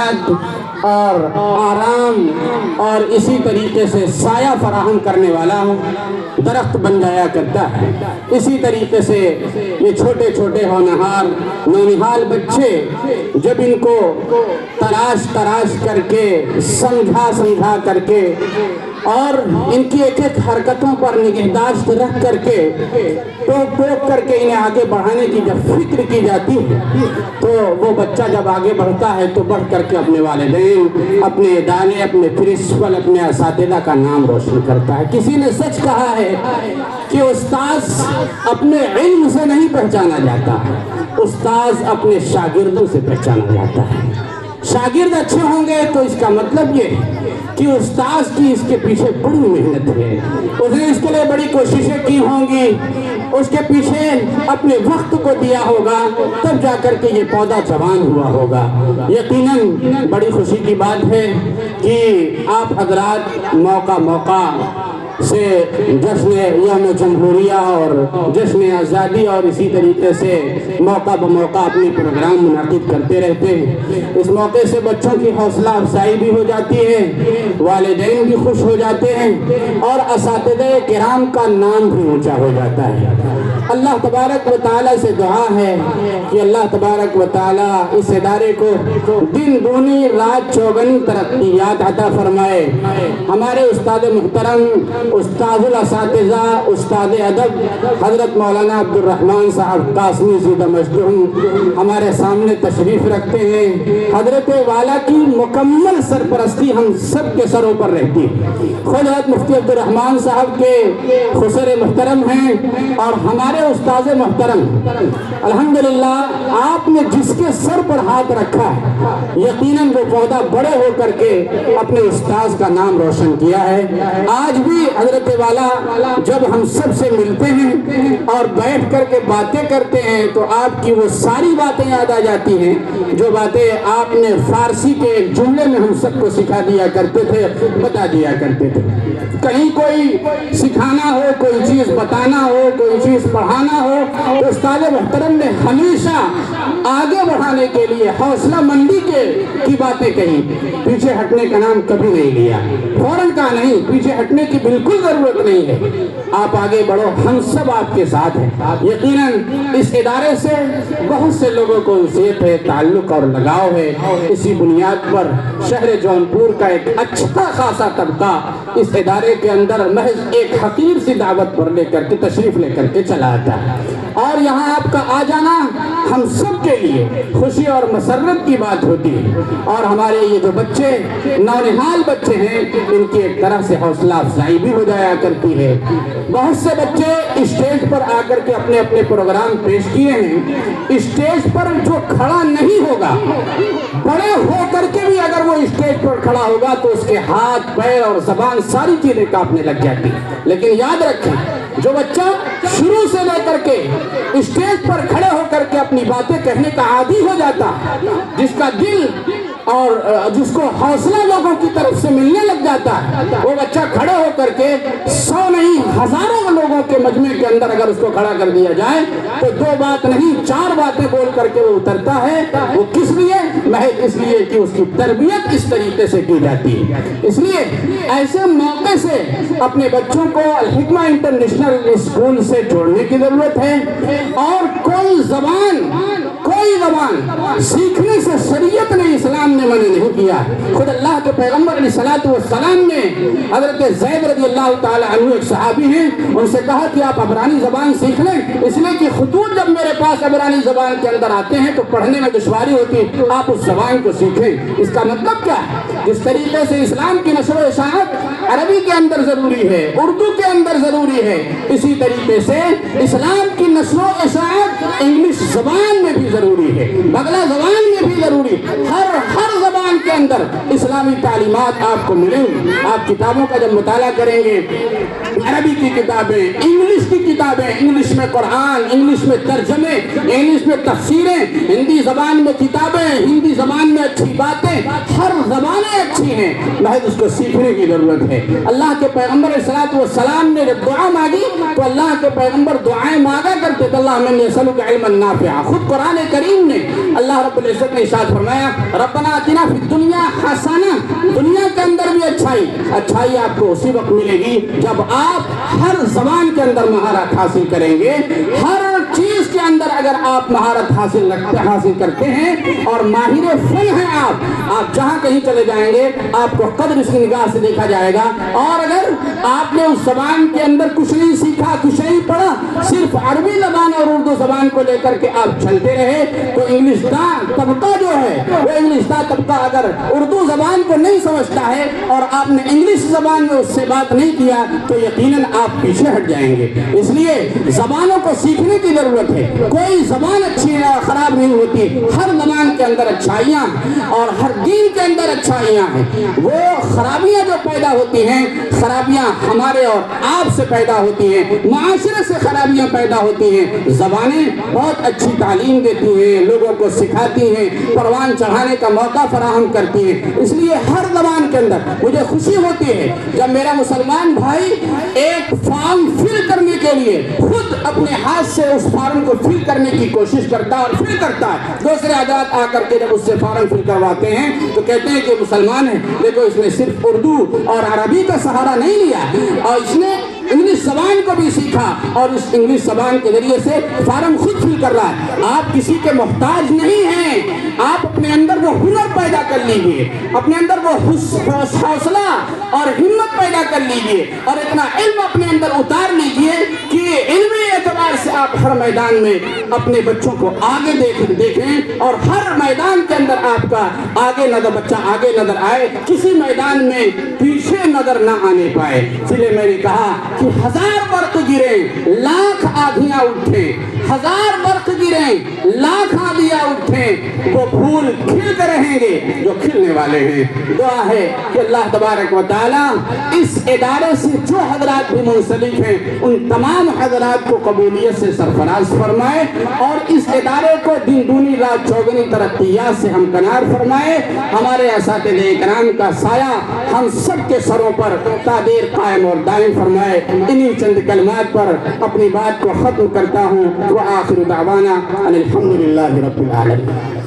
راحت اور آرام اور اسی طریقے سے سایہ فراہم کرنے والا درخت بن جایا کرتا ہے۔ اسی طریقے سے یہ چھوٹے چھوٹے ہونہار نونہال بچے جب ان کو تراش کر کے سمجھا کر کے اور ان کی ایک ایک حرکتوں پر نگہداشت رکھ کر کے ٹوک کر کے انہیں آگے بڑھانے کی جب فکر کی جاتی ہے تو وہ بچہ جب آگے بڑھتا ہے تو بڑھ کر کے اپنے والدین، اپنے ادارے، اپنے پرنسپل، اپنے اساتذہ کا نام روشن کرتا ہے۔ کسی نے سچ کہا ہے کہ استاذ اپنے علم سے نہیں پہچانا جاتا، استاذ اپنے شاگردوں سے پہچانا جاتا ہے۔ شاگرد اچھے ہوں گے تو اس کا مطلب یہ کہ استاذ کی اس کے پیچھے بڑی محنت ہے، اس نے اس کے لیے بڑی کوششیں کی ہوں گی، اس کے پیچھے اپنے وقت کو دیا ہوگا، تب جا کر کے یہ پودا جوان ہوا ہوگا۔ یقیناً بڑی خوشی کی بات ہے کہ آپ حضرات موقع سے جشن یوم جمہوریہ اور جشن آزادی اور اسی طریقے سے موقع بموقع اپنی پروگرام منعقد کرتے رہتے ہیں۔ اس موقع سے بچوں کی حوصلہ افزائی بھی ہو جاتی ہے، والدین بھی خوش ہو جاتے ہیں اور اساتذہ کرام کا نام بھی اونچا ہو جاتا ہے۔ اللہ تبارک و تعالیٰ سے دعا ہے کہ اللہ تبارک و تعالیٰ اس ادارے کو دن دونی رات چوگنی ترقیات عطا فرمائے۔ ہمارے استاد محترم، استاد الاساتذہ، استاد ادب حضرت مولانا عبد الرحمن صاحب قاسمی زیدہ مجدہم ہمارے سامنے تشریف رکھتے ہیں۔ حضرت والا کی مکمل سرپرستی ہم سب کے سروں پر رہتی ہے۔ خود حضرت مفتی عبد الرحمن صاحب کے خسر محترم ہیں اور ہمارے استاذ محترم، الحمدللہ آپ نے جس کے سر پر ہاتھ رکھا ہے یقیناً وہ پودا بڑے ہو کر کے اپنے استاذ کا نام روشن کیا ہے۔ آج بھی حضرت والا جب ہم سب سے ملتے ہیں اور بیٹھ کر کے باتیں کرتے ہیں تو آپ کی وہ ساری باتیں یاد آ جاتی ہیں جو باتیں آپ نے فارسی کے ایک جملے میں ہم سب کو سکھا دیا کرتے تھے، بتا دیا کرتے تھے۔ کہیں کوئی سکھانا ہو، کوئی چیز بتانا ہو، کوئی چیز پڑھانا ہو تو استاد محترم نے ہمیشہ آگے بڑھانے کے لیے حوصلہ مندی کی باتیں کہی، پیچھے ہٹنے کا نام کبھی نہیں لیا، فوراً کہا نہیں، پیچھے ہٹنے کی بالکل ضرورت نہیں ہے، آپ آگے بڑھو، ہم سب آپ کے ساتھ ہیں۔ یقیناً اس ادارے سے بہت سے لوگوں کو انسیت ہے، تعلق اور لگاؤ ہے۔ اسی بنیاد پر شہر جونپور کا ایک اچھا خاصا طبقہ اس ادارے کے اندر محض ایک حقیر سی دعوت پر لے کر کے تشریف لے کر کے چلا آتا ہے اور یہاں آپ کا آ جانا ہم سب کے لیے خوشی اور مسرت کی بات ہوتی ہے۔ اور ہمارے یہ جو بچے نونہال بچے ہیں ان کی ایک طرح سے حوصلہ افزائی بھی ہو جایا کرتی ہے۔ بہت سے بچے اسٹیج پر آ کر کے اپنے اپنے پروگرام پیش کیے ہیں، اسٹیج پر جو کھڑا نہیں ہوگا، بڑے ہو کر کے بھی اگر وہ اسٹیج پر کھڑا ہوگا تو اس کے ہاتھ، پیر اور زبان ساری چیزیں کانپنے لگ جاتی ہیں۔ لیکن یاد رکھیں، جو بچہ شروع سے لے کر کے اسٹیج پر کھڑے ہو کر کے اپنی باتیں کہنے کا عادی ہو جاتا، جس کا دل اور جس کو حوصلہ لوگوں کی طرف سے ملنے لگ جاتا ہے، وہ بچہ کھڑے ہو کر کے 100 نہیں ہزاروں لوگوں کے مجمع کے اندر اگر اس کو کھڑا کر دیا جائے تو 2 بات نہیں 4 باتیں بول کر کے وہ اترتا ہے۔ وہ کس لیے؟ محض اس لیے کہ اس کی تربیت اس طریقے سے کی جاتی ہے۔ اس لیے ایسے موقع سے اپنے بچوں کو الحکمہ انٹرنیشنل اسکول سے جوڑنے کی ضرورت ہے۔ اور کوئی زبان سیکھنے سے شریعت نے، اسلام نے منع نہیں کیا۔ خود اللہ کے پیغمبر علیہ السلام نے حضرت زید رضی اللہ تعالی عنہ ایک صحابی ہیں، ان سے کہا کہ آپ عبرانی زبان سیکھ لیں، اس لیے کہ خطوط جب میرے پاس عبرانی زبان کے اندر آتے ہیں تو پڑھنے میں دشواری ہوتی، آپ اس زبان کو سیکھیں۔ اس کا مطلب کیا ہے؟ جس طریقے سے اسلام کی نشر و اشاعت عربی کے اندر ضروری ہے، اردو کے اندر ضروری ہے، اسی طریقے سے اسلام کی نشر و اشاعت انگلش زبان میں بھی ضروری ہے، بغلا زبان میں بھی ضروری ہے۔ ہر زبان کے اندر اسلامی تعلیمات آپ کو ملیں گی۔ آپ کتابوں کا جب مطالعہ کریں گے، عربی کی کتابیں، انگلش کی کتابیں، انگلش میں قرآن، انگلش میں ترجمے، انگلش میں تفسیریں، ہندی زبان میں کتابیں، ہندی زبان میں اچھے اچھی باتیں، ہر زبانیں اچھی ہیں، محض اس کو سیکھنے کی ضرورت ہے۔ اللہ کے پیغمبر صلی والسلام نے جب دعا مانگی تو اللہ کے پیغمبر دعائیں مانگا کرتے تھے، اللہم انی اسألک علما نافعا۔ خود قرآن کریم نے اللہ رب العزت نے ارشاد فرمایا ربنا آتنا فی الدنیا حسنہ، دنیا کے اندر بھی اچھائی آپ کو اسی وقت ملے گی جب آپ ہر زبان کے اندر مہارت حاصل کریں گے، ہر چیز کے اندر اگر آپ مہارت حاصل کرتے ہیں اور ماہر فن ہیں آپ جہاں کہیں چلے جائیں گے آپ کو قدر اس کی نگاہ سے دیکھا جائے گا۔ اور اگر آپ نے اس زبان کے اندر کچھ نہیں سیکھا، کچھ نہیں پڑھا، صرف عربی زبان اور اردو زبان کو لے کر کے آپ چلتے رہے تو انگلش دان طبقہ جو ہے وہ انگلش دان طبقہ اگر اردو زبان کو نہیں سمجھتا ہے اور آپ نے انگلش زبان میں اس سے بات نہیں کیا تو یقیناً آپ پیچھے ہٹ جائیں گے۔ اس لیے زبانوں کو سیکھنے کی ضرورت ہے، کوئی زبان اچھی ہے اور خراب نہیں ہوتی، ہر زبان کے اندر اچھائیاں اور ہر دین کے اندر اچھائیاں ہیں۔ وہ خرابیاں جو پیدا ہوتی ہیں، خرابیاں ہمارے اور آپ سے پیدا ہوتی ہیں، معاشرے سے خرابیاں پیدا ہوتی ہیں۔ زبانیں بہت اچھی تعلیم دیتی ہیں، لوگوں کو سکھاتی ہیں، پروان چڑھانے کا موقع فراہم کرتی ہیں۔ اس لیے ہر زبان کے اندر مجھے خوشی ہوتی ہے جب میرا مسلمان بھائی ایک فارم فل کرنے کے لیے خود اپنے ہاتھ سے اس فارم کو فل کرنے کی کوشش کرتا ہے اور فل کرتا ہے۔ دوسرے حضرات آ کر کے جب اس سے فارم فل کرواتے ہیں تو کہتے ہیں کہ مسلمان ہے، دیکھو اس نے صرف اردو اور عربی کا سہارا نہیں لیا اور اس نے انگلش زبان کو بھی سیکھا اور اس انگلش زبان کے ذریعے سے فارم خود فل کر رہا ہے۔ آپ کسی کے محتاج نہیں ہیں، آپ اپنے اندر وہ ہنر پیدا کر لیجئے، اپنے اندر وہ حوصلہ اور ہمت پیدا کر لیجئے اور اتنا علم اپنے اندر اتار لیجئے کہ علمی اعتبار سے آپ ہر میدان میں اپنے بچوں کو آگے دیکھیں اور ہر میدان کے اندر آپ کا بچہ آگے نظر آئے، کسی میدان میں پیچھے نظر نہ آنے پائے۔ اس لیے میں نے کہا کہ 1000 برق گریں لاکھ آندھیاں اٹھیں، 1000 برق گریں لاکھ آندھیاں اٹھیں، وہ پھول کھلتے رہیں گے جو کھلنے والے ہیں۔ دعا ہے کہ اللہ تبارک و تعالی اس ادارے سے جو حضرات بھی منسلک ہیں ان تمام حضرات کو قبولیت سے سرفراز فرمائے اور اس ادارے کو دن دونی رات چوگنی ترقیات سے ہمکنار فرمائے۔ ہمارے اساتذہ کرام کا سایہ ہم سب کے سروں پر تا دیر قائم اور دائم فرمائے۔ انہی چند کلمات پر اپنی بات کو ختم کرتا ہوں۔ وآخر دعوانا ان الحمدللہ رب العالمین۔